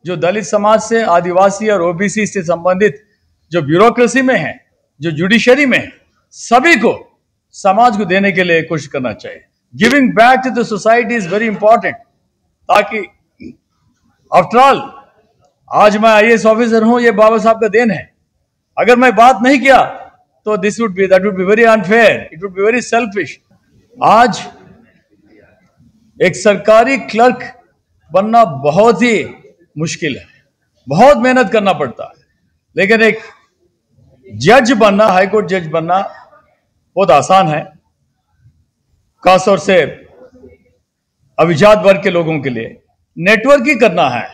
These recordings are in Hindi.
जो दलित समाज से, आदिवासी और ओबीसी से संबंधित जो ब्यूरोक्रेसी में है, जो जुडिशरी में है, सभी को समाज को देने के लिए कोशिश करना चाहिए। Giving back to the society is very important, ताकि आफ्टर ऑल आज मैं आईएएस ऑफिसर हूं, ये बाबा साहब का देन है। अगर मैं बात नहीं किया तो that would be very unfair, it would be very selfish. आज एक सरकारी क्लर्क बनना बहुत ही मुश्किल है, बहुत मेहनत करना पड़ता है, लेकिन एक जज बनना, हाईकोर्ट जज बनना बहुत आसान है, खासतौर से अभिजात वर्ग के लोगों के लिए। नेटवर्क ही करना है,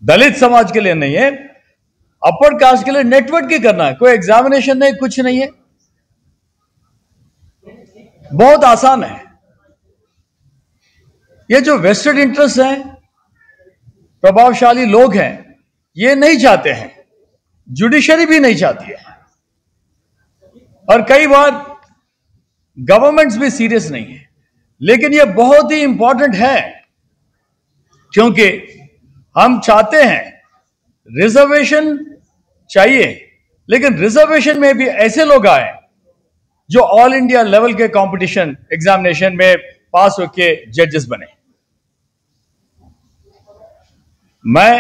दलित समाज के लिए नहीं है, अपर कास्ट के लिए नेटवर्क ही करना है। कोई एग्जामिनेशन नहीं, कुछ नहीं है, बहुत आसान है। ये जो वेस्टेड इंटरेस्ट हैं, प्रभावशाली लोग हैं, ये नहीं चाहते हैं, जुडिशरी भी नहीं चाहती है, और कई बार गवर्नमेंट्स भी सीरियस नहीं है। लेकिन ये बहुत ही इंपॉर्टेंट है, क्योंकि हम चाहते हैं रिजर्वेशन चाहिए, लेकिन रिजर्वेशन में भी ऐसे लोग आए जो ऑल इंडिया लेवल के कंपटीशन एग्जामिनेशन में पास होके जजेस बने। मैं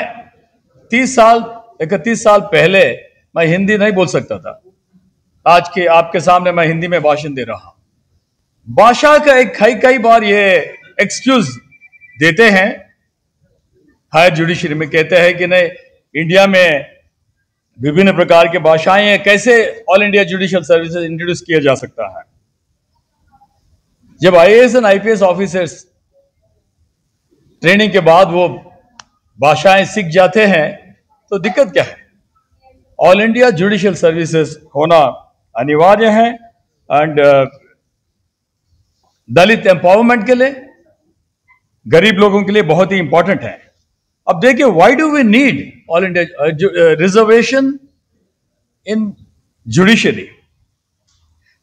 31 साल पहले मैं हिंदी नहीं बोल सकता था। आज के आपके सामने मैं हिंदी में भाषण दे रहा हूं। भाषा का कई बार ये एक्सक्यूज देते हैं हायर जुडिशरी में, कहते हैं कि नहीं, इंडिया में विभिन्न प्रकार की भाषाएं हैं, कैसे all India judicial services introduce किया जा सकता है। जब IAS and IPS officers training के बाद वो भाषाएं सीख जाते हैं तो दिक्कत क्या है? ऑल इंडिया जुडिशियल सर्विसेज होना अनिवार्य है, एंड दलित एम्पावरमेंट के लिए, गरीब लोगों के लिए बहुत ही इंपॉर्टेंट है। अब देखिए, why do we need all India reservation in judiciary?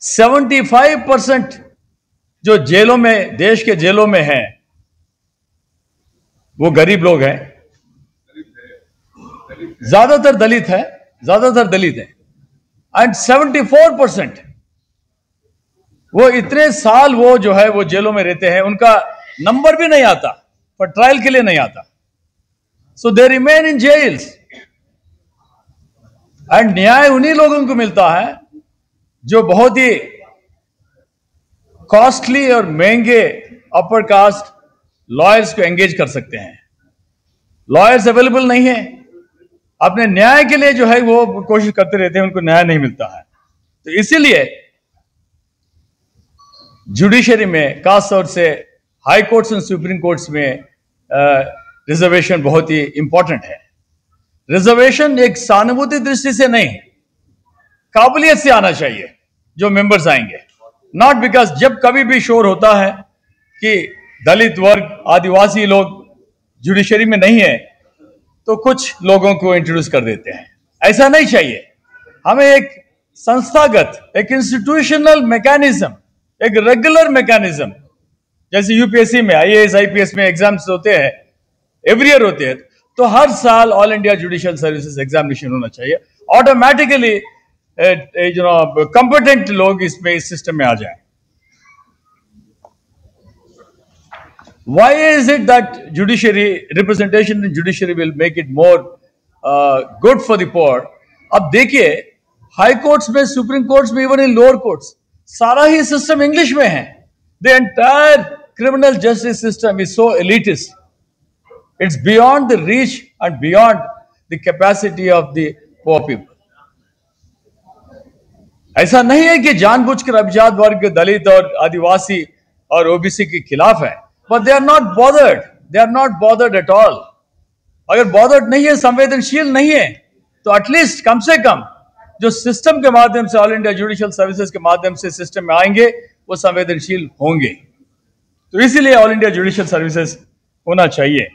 75% जो जेलों में, देश के जेलों में हैं, वो गरीब लोग हैं, ज्यादातर दलित है, एंड 74% वो इतने साल वो जो है वो जेलों में रहते हैं, उनका नंबर भी नहीं आता, पर ट्रायल के लिए नहीं आता, so they remain in jails. And न्याय उन्हीं लोगों को मिलता है जो बहुत ही कॉस्टली और महंगे अपर कास्ट लॉयर्स को एंगेज कर सकते हैं। लॉयर्स अवेलेबल नहीं है, अपने न्याय के लिए जो है वो कोशिश करते रहते हैं, उनको न्याय नहीं मिलता है। तो इसीलिए जुडिशरी में, खासतौर से हाई कोर्ट्स और सुप्रीम कोर्ट्स में रिजर्वेशन बहुत ही इंपॉर्टेंट है। रिजर्वेशन एक सहानुभूति दृष्टि से नहीं, काबिलियत से आना चाहिए जो मेंबर्स आएंगे, नॉट बिकॉज जब कभी भी शोर होता है कि दलित वर्ग, आदिवासी लोग जुडिशरी में नहीं है, तो कुछ लोगों को इंट्रोड्यूस कर देते हैं। ऐसा नहीं चाहिए। हमें एक संस्थागत, एक इंस्टीट्यूशनल मैकेनिज्म, एक रेगुलर मैकेनिज्म, जैसे यूपीएससी में, आईएएस आईपीएस में एग्जाम्स होते हैं, एवरी ईयर होते हैं, तो हर साल all India judicial services examination होना चाहिए। ऑटोमेटिकली कंपिटेंट लोग इसमें, इस सिस्टम में आ जाएं। Why is it that representation in judiciary will make it more good for the poor? अब देखिए, हाई कोर्ट्स में, सुप्रीम कोर्ट्स में, इवन इन लोअर कोर्ट्स, सारा ही सिस्टम इंग्लिश में है। The entire criminal justice system is so elitist, it's beyond the reach and beyond the capacity of the poor people. ऐसा नहीं है कि जानबूझकर अभिजात वर्ग, दलित और आदिवासी और ओबीसी के खिलाफ है, but they are not bothered. They are not bothered at all. अगर bothered नहीं है, संवेदनशील नहीं है, तो एटलीस्ट कम से कम जो सिस्टम के माध्यम से, ऑल इंडिया जुडिशियल सर्विसेज के माध्यम से सिस्टम में आएंगे, वो संवेदनशील होंगे। तो इसीलिए ऑल इंडिया जुडिशियल सर्विसेज होना चाहिए।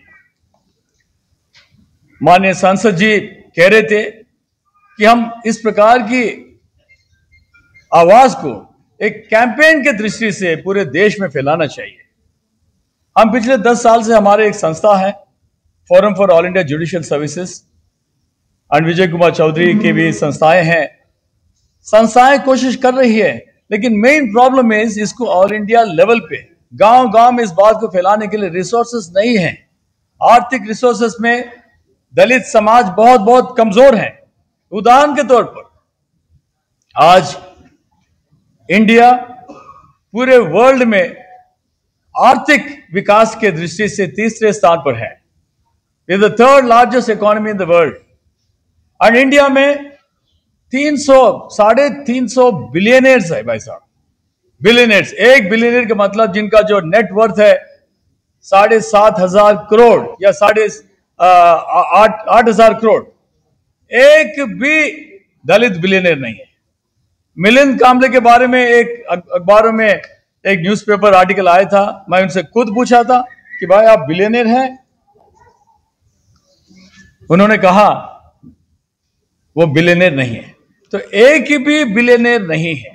माननीय सांसद जी कह रहे थे कि हम इस प्रकार की आवाज को एक कैंपेन के दृष्टि से पूरे देश में फैलाना चाहिए। हम पिछले 10 साल से, हमारे एक संस्था है forum for all India judicial services और विजय कुमार चौधरी की भी संस्थाएं हैं। संस्थाएं कोशिश कर रही है, लेकिन मेन प्रॉब्लम इज इसको ऑल इंडिया लेवल पे गांव गांव में इस बात को फैलाने के लिए रिसोर्सेस नहीं है। आर्थिक रिसोर्सेस में दलित समाज बहुत बहुत कमजोर है। उदाहरण के तौर पर आज इंडिया पूरे वर्ल्ड में आर्थिक विकास के दृष्टि से तीसरे स्थान पर है। Is the third largest economy in the world. और इंडिया में 300-350 बिलियनर्स है भाई साहब। बिलियनर्स, 1 बिलियनर का मतलब जिनका जो नेट वर्थ है 7,500 करोड़ या 8,000 करोड़। एक भी दलित बिलियनर नहीं है। मिलिंद कांबले के बारे में एक अखबारों में एक न्यूज़पेपर आर्टिकल आया था। मैं उनसे खुद पूछा था कि भाई आप बिलियनर हैं? उन्होंने कहा वो बिलियनर नहीं है। तो एक भी बिलियनर नहीं है।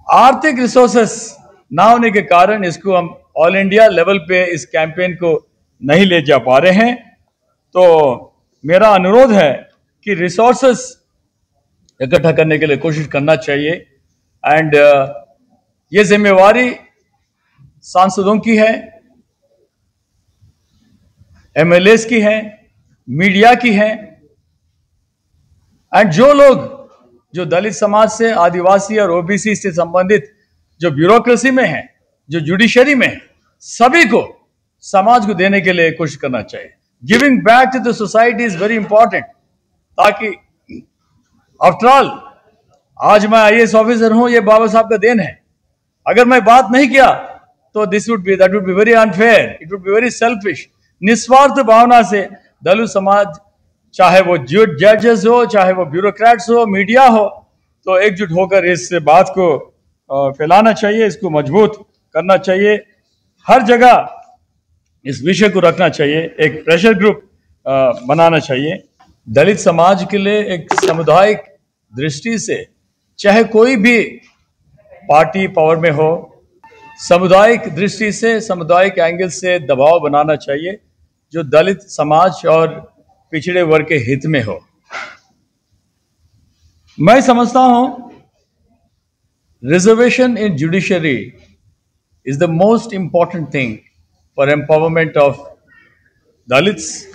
आर्थिक रिसोर्सेस ना होने के कारण इसको हम ऑल इंडिया लेवल पे इस कैंपेन को नहीं ले जा पा रहे हैं। तो मेरा अनुरोध है कि रिसोर्सेस इकट्ठा करने के लिए कोशिश करना चाहिए। एंड ये जिम्मेवारी सांसदों की है, एमएलएस की है, मीडिया की है। एंड जो लोग जो दलित समाज से, आदिवासी और ओबीसी से संबंधित जो ब्यूरोक्रेसी में है, जो जुडिशरी में है, सभी को समाज को देने के लिए कोशिश करना चाहिए। Giving back to the society is very important. ताकि आफ्टर ऑल आज मैं आईएएस ऑफिसर हूं, ये बाबा साहब का देन है। अगर मैं बात नहीं किया तो that would be very unfair, it would be very selfish. निस्वार्थ भावना से दलित समाज, चाहे वो जजेस हो, चाहे वो ब्यूरोक्रेट्स हो, मीडिया हो, तो एकजुट होकर इस बात को फैलाना चाहिए, इसको मजबूत करना चाहिए। हर जगह इस विषय को रखना चाहिए, एक प्रेशर ग्रुप बनाना चाहिए। दलित समाज के लिए एक सामुदायिक दृष्टि से, चाहे कोई भी पार्टी पावर में हो, सामुदायिक दृष्टि से, सामुदायिक एंगल से दबाव बनाना चाहिए जो दलित समाज और पिछड़े वर्ग के हित में हो। मैं समझता हूं reservation in judiciary is the most important thing for empowerment of Dalits.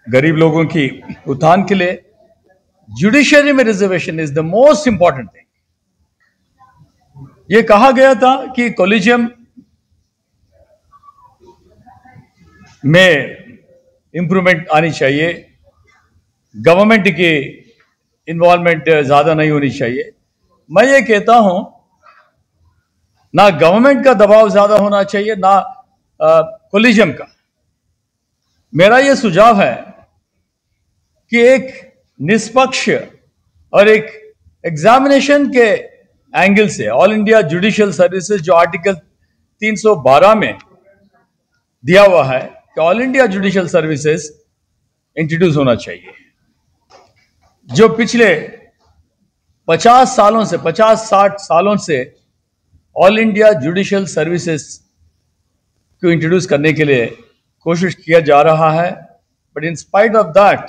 गरीब लोगों की उत्थान के लिए जुडिशरी में reservation is the most important thing. यह कहा गया था कि कॉलेजियम में इंप्रूवमेंट आनी चाहिए, गवर्नमेंट की इन्वॉल्वमेंट ज्यादा नहीं होनी चाहिए। मैं ये कहता हूं ना गवर्नमेंट का दबाव ज्यादा होना चाहिए, ना कॉलेजियम का। मेरा ये सुझाव है कि एक निष्पक्ष और एक एग्जामिनेशन के एंगल से ऑल इंडिया जुडिशियल सर्विसेज, जो आर्टिकल 312 में दिया हुआ है कि all India judicial services introduce होना चाहिए। जो पिछले 50-60 सालों से ऑल इंडिया जुडिशियल सर्विसेज को इंट्रोड्यूस करने के लिए कोशिश किया जा रहा है, but in spite of that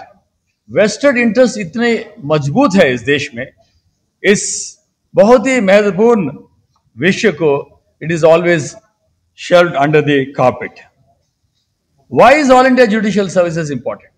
vested interest इतने मजबूत है इस देश में, इस बहुत ही महत्वपूर्ण विषय को it is always shelved under the carpet. Why is all India judicial services important?